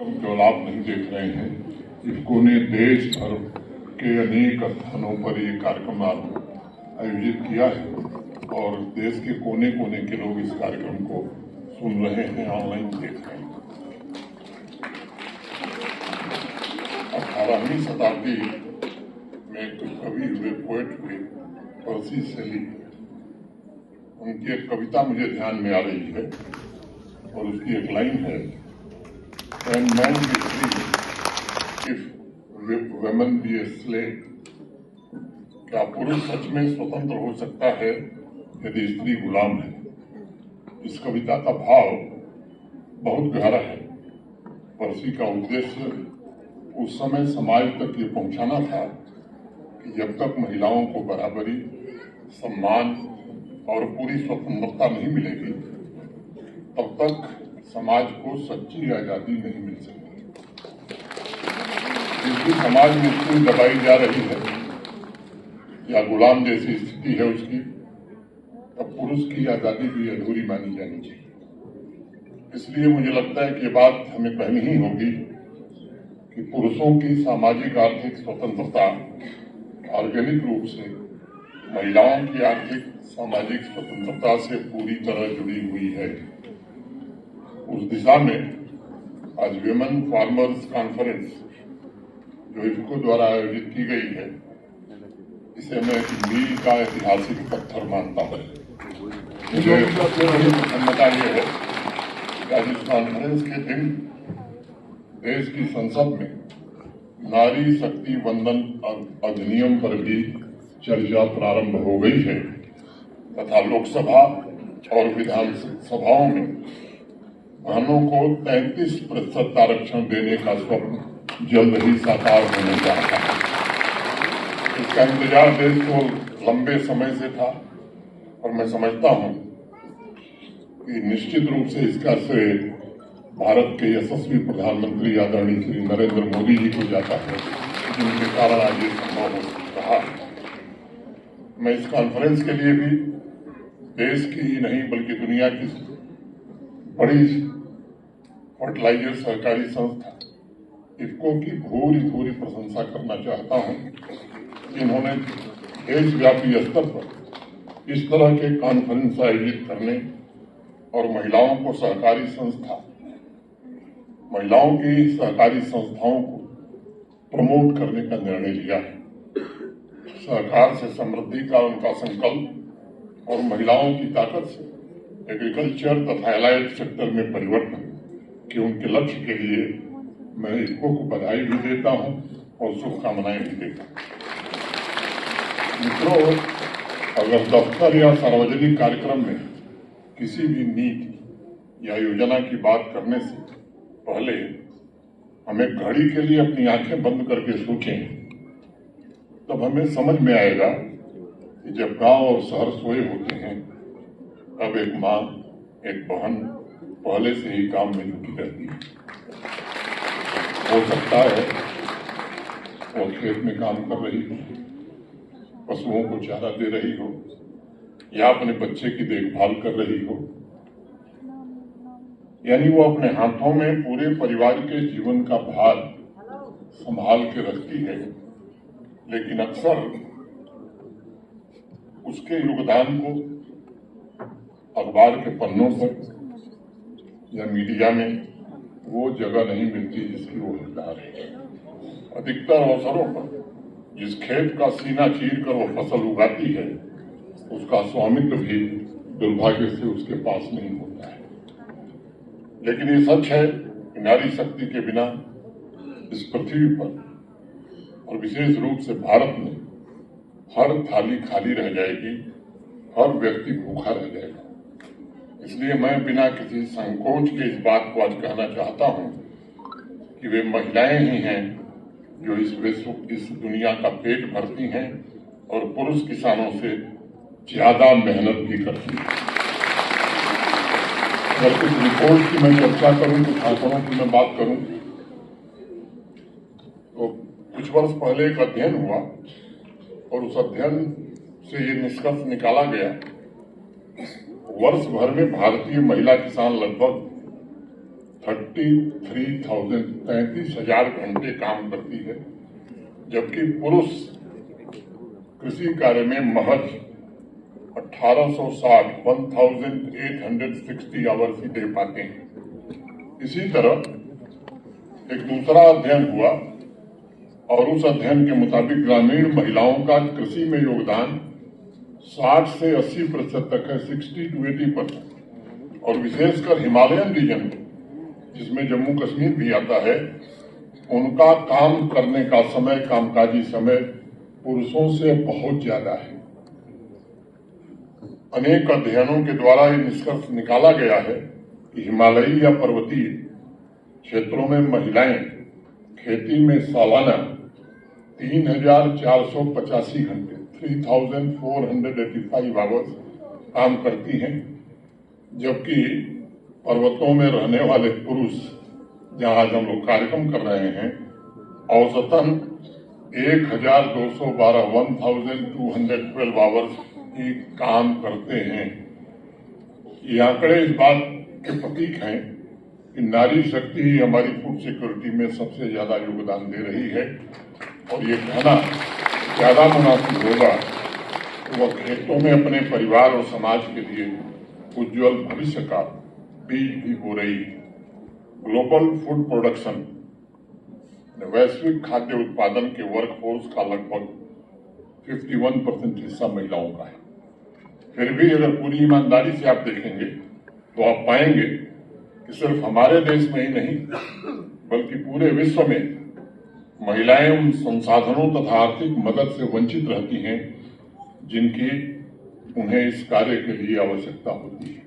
केवल आप नहीं देख रहे हैं, इफ्को ने देश भर के अनेक स्थानों पर ये कार्यक्रम आयोजित किया है और देश के कोने कोने के लोग इस कार्यक्रम को सुन रहे हैं, ऑनलाइन देख रहे हैं। 18वीं शताब्दी में कुछ कवि हुए, पोएट हुए, पर्सी शैली, उनकी एक कविता मुझे ध्यान में आ रही है और उसकी एक लाइन है, When man be free, if women be a slave, क्या पुरुष सच में स्वतंत्र हो सकता है यदि स्त्री गुलाम है। इस कविता का भाव बहुत गहरा है। पर्सी का उद्देश्य उस समय समाज तक ये पहुंचाना था कि जब तक महिलाओं को बराबरी, सम्मान और पूरी स्वतंत्रता नहीं मिलेगी, तब तक समाज को सच्ची आजादी नहीं मिल सकती। जिसकी समाज में स्त्री दबाई जा रही है या गुलाम जैसी स्थिति है उसकी, तब पुरुष की आजादी भी अधूरी मानी जानी चाहिए। इसलिए मुझे लगता है कि ये बात हमें कहनी ही होगी कि पुरुषों की सामाजिक आर्थिक स्वतंत्रता ऑर्गेनिक रूप से महिलाओं की आर्थिक सामाजिक स्वतंत्रता से पूरी तरह जुड़ी हुई है। उस दिशा में आज विमेन फार्मर्स कॉन्फ्रेंस जो इफ्को द्वारा आयोजित की गई है, इसे मैं मील का ऐतिहासिक पत्थर मानता हूँ। मुझे सबसे बड़ी प्रसन्नता ये है कि आज इस कॉन्फ्रेंस के दिन देश की संसद में नारी शक्ति वंदन अधिनियम पर भी चर्चा प्रारंभ हो गई है तथा लोकसभा और विधानसभाओं में बहनों को 33% आरक्षण देने का स्वप्न जल्द ही साकार होने जा रहा है। इसका इंतजार देश को लंबे समय से था और मैं समझता हूं कि निश्चित रूप से इसका श्रेय भारत के यशस्वी प्रधानमंत्री आदरणीय श्री नरेंद्र मोदी जी को जाता है, जिनके कारण आज ये संभव हो रहा है। मैं इस कॉन्फ्रेंस के लिए भी देश की ही नहीं बल्कि दुनिया की बड़ी फर्टिलाइजर सहकारी संस्था इफ्को की भूरी प्रशंसा करना चाहता हूं। इन्होंने देशव्यापी स्तर पर इस तरह के कॉन्फ्रेंस आयोजित करने और महिलाओं की सहकारी संस्थाओं को प्रमोट करने का निर्णय लिया है। सहकार से समृद्धि का उनका संकल्प और महिलाओं की ताकत से एग्रीकल्चर तथा एलाइड सेक्टर में परिवर्तन के उनके लक्ष्य के लिए मैं इफ्को को बधाई भी देता हूं और शुभकामनाएं भी देता हूं। मित्रों, अगर दफ्तर या सार्वजनिक कार्यक्रम में किसी भी नीति या योजना की बात करने से पहले हमें घड़ी के लिए अपनी आंखें बंद करके सोचें, तब हमें समझ में आएगा कि जब गांव और शहर सोए होते हैं, तब एक मां, एक बहन पहले से ही काम में जुटी रहती है। हो सकता है वो खेत में काम कर रही हो, पशुओं को चारा दे रही हो या अपने बच्चे की देखभाल कर रही हो, यानी वो अपने हाथों में पूरे परिवार के जीवन का भार संभाल के रखती है। लेकिन अक्सर उसके योगदान को अखबार के पन्नों पर या मीडिया में वो जगह नहीं मिलती जिसकी वो हकदार है। अधिकतर अवसरों पर जिस खेत का सीना चीर कर वो फसल उगाती है, उसका स्वामित्व भी दुर्भाग्य से उसके पास नहीं होता है। लेकिन ये सच है कि नारी शक्ति के बिना इस पृथ्वी पर और विशेष रूप से भारत में हर थाली खाली रह जाएगी, हर व्यक्ति भूखा रह जाएगा। इसलिए मैं बिना किसी संकोच के इस बात को आज कहना चाहता हूं कि वे महिलाएं ही हैं जो इस दुनिया का पेट भरती हैं और पुरुष किसानों से ज्यादा मेहनत भी करती हैं। अगर कुछ रिपोर्ट की मैं चर्चा करूं, कुछ आंकड़ों की मैं बात करूं, तो कुछ वर्ष पहले एक अध्ययन हुआ और उस अध्ययन से ये निष्कर्ष निकाला गया, वर्ष भर में भारतीय महिला किसान लगभग 33,000 घंटे काम करती है, जबकि पुरुष कृषि कार्य में महज 1860 आवर्स ही दे पाते हैं। इसी तरह एक दूसरा अध्ययन हुआ और उस अध्ययन के मुताबिक ग्रामीण महिलाओं का कृषि में योगदान 60 से 80% तक है, 60 to 80%। और विशेषकर हिमालयन रीजन में, जिसमें जम्मू कश्मीर भी आता है, उनका काम करने का समय, कामकाजी समय पुरुषों से बहुत ज्यादा है। अनेक अध्ययनों के द्वारा ये निष्कर्ष निकाला गया है कि हिमालयी या पर्वतीय क्षेत्रों में महिलाएं खेती में सालाना 3,485 घंटे 3,485 आवर्स काम करती हैं, जबकि पर्वतों में रहने वाले पुरुष, जहां आज हम लोग कार्यक्रम कर रहे हैं, औसतन 1,212 आवर्स ही काम करते हैं। ये आंकड़े इस बात के प्रतीक हैं कि नारी शक्ति ही हमारी फूड सिक्योरिटी में सबसे ज्यादा योगदान दे रही है। और ये कहना ज्यादा मुनासिब होगा कि वह खेतों में अपने परिवार और समाज के लिए उज्जवल भविष्य का बीज भी बो रही है। ग्लोबल फूड प्रोडक्शन, वैश्विक खाद्य उत्पादन के वर्कफोर्स का लगभग 51% हिस्सा महिलाओं का है। फिर भी अगर पूरी ईमानदारी से आप देखेंगे तो आप पाएंगे कि सिर्फ हमारे देश में ही नहीं, बल्कि पूरे विश्व में महिलाएं उन संसाधनों तथा आर्थिक मदद से वंचित रहती हैं जिनकी उन्हें इस कार्य के लिए आवश्यकता होती है।